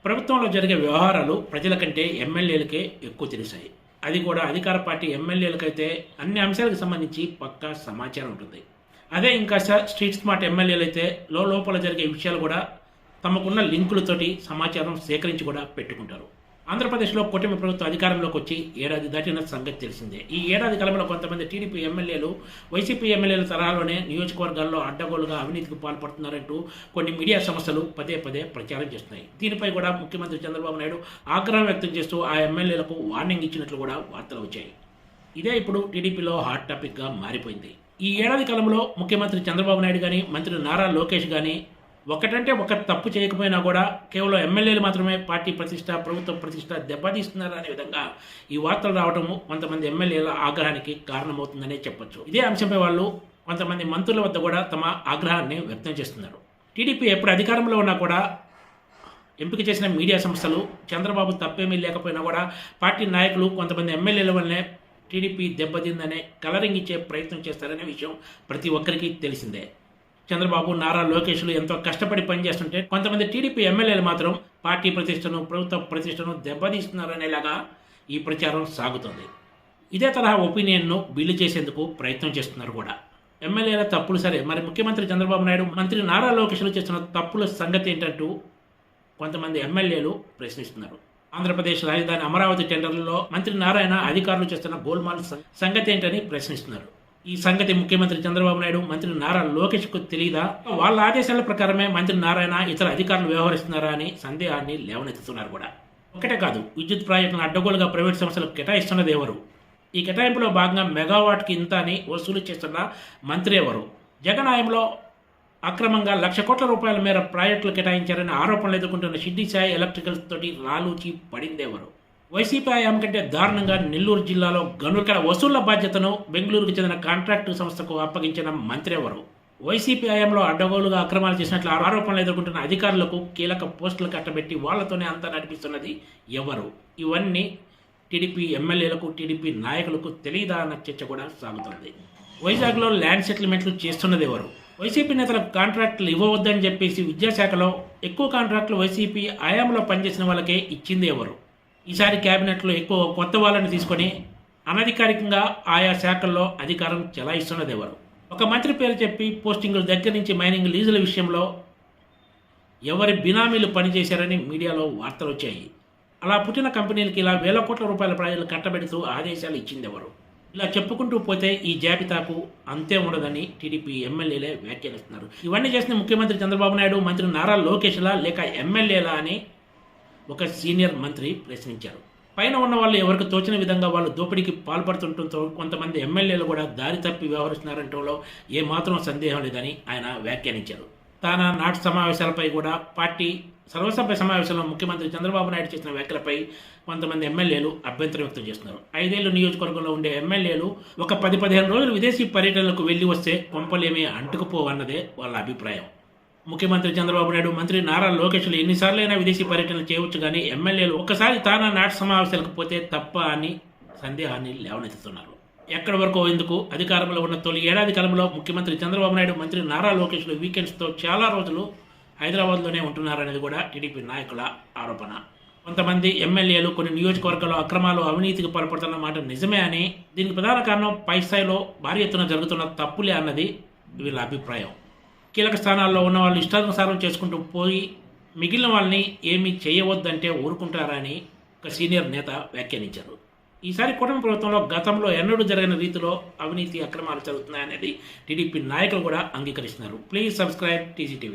ప్రభుత్వంలో జరిగే వ్యవహారాలు ప్రజల కంటే ఎమ్మెల్యేలకే ఎక్కువ తెలిసాయి. అది కూడా అధికార పార్టీ ఎమ్మెల్యేలకైతే అన్ని అంశాలకు సంబంధించి పక్కా సమాచారం ఉంటుంది. అదే ఇంకా స్ట్రీట్ స్మార్ట్ ఎమ్మెల్యేలు అయితే లోపల జరిగే విషయాలు కూడా తమకున్న లింకులతోటి సమాచారం సేకరించి కూడా పెట్టుకుంటారు. ఆంధ్రప్రదేశ్లో కూటమి ప్రభుత్వం అధికారంలోకి వచ్చి ఏడాది దాటిన సంగతి తెలిసిందే. ఈ ఏడాది కాలంలో కొంతమంది టీడీపీ ఎమ్మెల్యేలు వైసీపీ ఎమ్మెల్యేల తరహాలోనే నియోజకవర్గాల్లో అడ్డగోలుగా అవినీతికి పాల్పడుతున్నారంటూ కొన్ని మీడియా సంస్థలు పదే పదే ప్రచారం చేస్తున్నాయి. దీనిపై కూడా ముఖ్యమంత్రి చంద్రబాబు నాయుడు ఆగ్రహం వ్యక్తం చేస్తూ ఆ ఎమ్మెల్యేలకు వార్నింగ్ ఇచ్చినట్లు కూడా వార్తలు వచ్చాయి. ఇదే ఇప్పుడు టీడీపీలో హాట్ టాపిక్గా మారిపోయింది. ఈ ఏడాది కాలంలో ముఖ్యమంత్రి చంద్రబాబు నాయుడు కానీ మంత్రి నారా లోకేష్ కానీ ఒకటంటే ఒక తప్పు చేయకపోయినా కూడా కేవలం ఎమ్మెల్యేలు మాత్రమే పార్టీ ప్రతిష్ట ప్రభుత్వ ప్రతిష్ట దెబ్బతీస్తున్నారు అనే విధంగా ఈ వార్తలు రావటము కొంతమంది ఎమ్మెల్యేల ఆగ్రహానికి కారణమవుతుందనే చెప్పొచ్చు. ఇదే అంశంపై వాళ్ళు కొంతమంది మంత్రుల వద్ద కూడా తమ ఆగ్రహాన్ని వ్యక్తం చేస్తున్నారు. టీడీపీ ఎప్పుడు అధికారంలో ఉన్నా కూడా ఎంపిక చేసిన మీడియా సంస్థలు చంద్రబాబు తప్పేమీ లేకపోయినా కూడా పార్టీ నాయకులు కొంతమంది ఎమ్మెల్యేల వల్లనే టీడీపీ దెబ్బతిందనే కలరింగ్ ఇచ్చే ప్రయత్నం చేస్తారనే విషయం ప్రతి ఒక్కరికి తెలిసిందే. చంద్రబాబు నారా లోకేష్లు ఎంతో కష్టపడి పనిచేస్తుంటే కొంతమంది టీడీపీ ఎమ్మెల్యేలు మాత్రం పార్టీ ప్రతిష్టను ప్రభుత్వ ప్రతిష్టను దెబ్బతీస్తున్నారనేలాగా ఈ ప్రచారం సాగుతుంది. ఇదే తరహా ఒపీనియన్ను బిల్లు చేసేందుకు ప్రయత్నం చేస్తున్నారు కూడా. ఎమ్మెల్యేల తప్పులు సరే, మరి ముఖ్యమంత్రి చంద్రబాబు నాయుడు మంత్రి నారా లోకేష్లు చేస్తున్న తప్పుల సంగతి ఏంటంటూ కొంతమంది ఎమ్మెల్యేలు ప్రశ్నిస్తున్నారు. ఆంధ్రప్రదేశ్ రాజధాని అమరావతి టెండర్లలో మంత్రి నారాయణ అధికారులు చేస్తున్న గోల్మాల్ సంగతి ఏంటని ప్రశ్నిస్తున్నారు. ఈ సంగతి ముఖ్యమంత్రి చంద్రబాబు నాయుడు మంత్రి నారా లోకేష్కు తెలియదా? వాళ్ళ ఆదేశాల ప్రకారమే మంత్రి నారాయణ ఇతర అధికారులు వ్యవహరిస్తున్నారా అని సందేహాన్ని లేవనెత్తుతున్నారు కూడా. ఒకటే కాదు, విద్యుత్ ప్రాజెక్టులను అడ్డగోలుగా ప్రైవేట్ సంస్థలకు కేటాయిస్తున్నది ఎవరు? ఈ కేటాయింపులో భాగంగా మెగావాట్కి ఇంత అని వసూలు చేస్తున్న మంత్రి ఎవరు? జగన్ హయాంలో అక్రమంగా 1,00,00,000 కోట్ల రూపాయల మేర ప్రాజెక్టులు కేటాయించారని ఆరోపణలు ఎదుర్కొంటున్న షిడ్డీ సాయి ఎలక్ట్రికల్స్ తోటి రాలూచి పడిందెవరు? వైసీపీ హయాం కంటే దారుణంగా నెల్లూరు జిల్లాలో గనుల వసూళ్ల బాధ్యతను బెంగళూరుకు చెందిన కాంట్రాక్టు సంస్థకు అప్పగించిన మంత్రి ఎవరు? వైసీపీ హయాంలో అడ్డగోలుగా అక్రమాలు చేసినట్లు ఆరోపణలు ఎదుర్కొంటున్న అధికారులకు కీలక పోస్టులు కట్టబెట్టి వాళ్లతోనే అంతా నడిపిస్తున్నది ఎవరు? ఇవన్నీ టీడీపీ ఎమ్మెల్యేలకు టీడీపీ నాయకులకు తెలియదా అన్న చర్చ కూడా సాగుతుంది. వైజాగ్లో ల్యాండ్ సెటిల్మెంట్లు చేస్తున్నది ఎవరు? వైసీపీ నేతలకు కాంట్రాక్టులు ఇవ్వవద్దని చెప్పేసి విద్యాశాఖలో ఎక్కువ కాంట్రాక్టులు వైసీపీ హయాంలో పనిచేసిన వాళ్ళకే ఇచ్చింది ఎవరు? ఈసారి క్యాబినెట్లో ఎక్కువ కొత్త వాళ్ళని తీసుకొని అనధికారికంగా ఆయా శాఖల్లో అధికారం చెలాయిస్తున్నది ఎవరు? ఒక మంత్రి పేరు చెప్పి పోస్టింగుల దగ్గర నుంచి మైనింగ్ లీజుల విషయంలో ఎవరి బినామీలు పనిచేశారని మీడియాలో వార్తలు వచ్చాయి. అలా పుట్టిన కంపెనీలకి ఇలా 1,000 కోట్ల రూపాయల ప్రాజెక్టులు కట్టబెడుతూ ఆదేశాలు ఇచ్చింది ఎవరు? ఇలా చెప్పుకుంటూ పోతే ఈ జాబితాకు అంతే ఉండదని టీడీపీ ఎమ్మెల్యేలే వ్యాఖ్యానిస్తున్నారు. ఇవన్నీ చేసిన ముఖ్యమంత్రి చంద్రబాబు నాయుడు మంత్రి నారా లోకేష్లా లేక ఎమ్మెల్యేలా అని ఒక సీనియర్ మంత్రి ప్రశ్నించారు. పైన ఉన్న వాళ్ళు ఎవరికి తోచిన విధంగా వాళ్ళు దోపిడీకి పాల్పడుతుండటంతో కొంతమంది ఎమ్మెల్యేలు కూడా దారి తప్పి వ్యవహరిస్తున్నారంటంలో ఏమాత్రం సందేహం లేదని ఆయన వ్యాఖ్యానించారు. తానా నాటి సమావేశాలపై కూడా పార్టీ సర్వసభ్య సమావేశంలో ముఖ్యమంత్రి చంద్రబాబు నాయుడు చేసిన వ్యాఖ్యలపై కొంతమంది ఎమ్మెల్యేలు అభ్యంతరం వ్యక్తం చేస్తున్నారు. 5 ఏళ్లు నియోజకవర్గంలో ఉండే ఎమ్మెల్యేలు ఒక 10-15 రోజులు విదేశీ పర్యటనలకు వెళ్లి వస్తే కొంపలేమీ అంటుకుపోవన్నదే వాళ్ళ అభిప్రాయం. ముఖ్యమంత్రి చంద్రబాబు నాయుడు మంత్రి నారా లోకేష్లు ఎన్నిసార్లైనా విదేశీ పర్యటనలు చేయవచ్చు కానీ ఎమ్మెల్యేలు ఒక్కసారి తానా నాటి సమావేశాలకు పోతే తప్ప అని సందేహాన్ని లేవనెత్తుతున్నారు. ఎక్కడి వరకు ఎందుకు అధికారంలో ఉన్న తొలి ఏడాది కాలంలో ముఖ్యమంత్రి చంద్రబాబు నాయుడు మంత్రి నారా లోకేష్లు వీకెండ్స్తో చాలా రోజులు హైదరాబాద్లోనే ఉంటున్నారనేది కూడా టీడీపీ నాయకుల ఆరోపణ. కొంతమంది ఎమ్మెల్యేలు కొన్ని నియోజకవర్గాల్లో అక్రమాలు అవినీతికి పాల్పడుతున్న మాట నిజమే అని, దీనికి ప్రధాన కారణం పై స్థాయిలో భారీ ఎత్తున జరుగుతున్న తప్పులే అన్నది వీళ్ళ అభిప్రాయం. కీలక స్థానాల్లో ఉన్న వాళ్ళు ఇష్టానుసారం చేసుకుంటూ పోయి మిగిలిన వాళ్ళని ఏమీ చేయవద్దంటే ఊరుకుంటారని ఒక సీనియర్ నేత వ్యాఖ్యానించారు. ఈసారి కూటమి ప్రభుత్వంలో గతంలో ఎన్నడూ జరిగిన రీతిలో అవినీతి అక్రమాలు జరుగుతున్నాయనేది టీడీపీ నాయకులు కూడా అంగీకరిస్తున్నారు. Please subscribe TGTV.